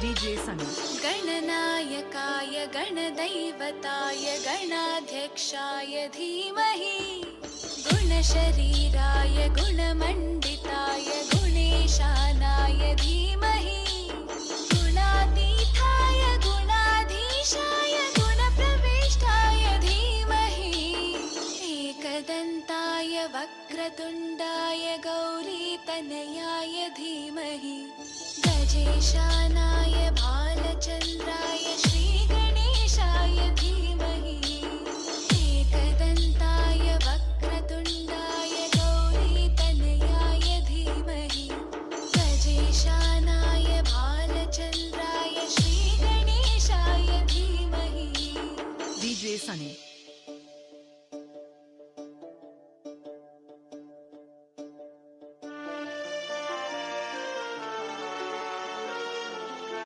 DJ Sunny. गणनायकाय गणदैवताय गणाध्यक्षाय धीमहि गुणशरीराय गुणमण्डिताय गुणेशानाय धीमहि गुणातीताय गुणाधीशाय गुणप्रविष्टाय धीमहि एकदन्ताय वक्रतुण्डाय गौरीतनयाय धीमहि गजेशानाय भालचन्द्राय श्रीगणेशाय धीमहि एकदन्ताय वक्रतुण्डाय गौरीतनयाय धीमहि गजेशानाय भालचन्द्राय श्रीगणेशाय धीमहि DJ Sunny.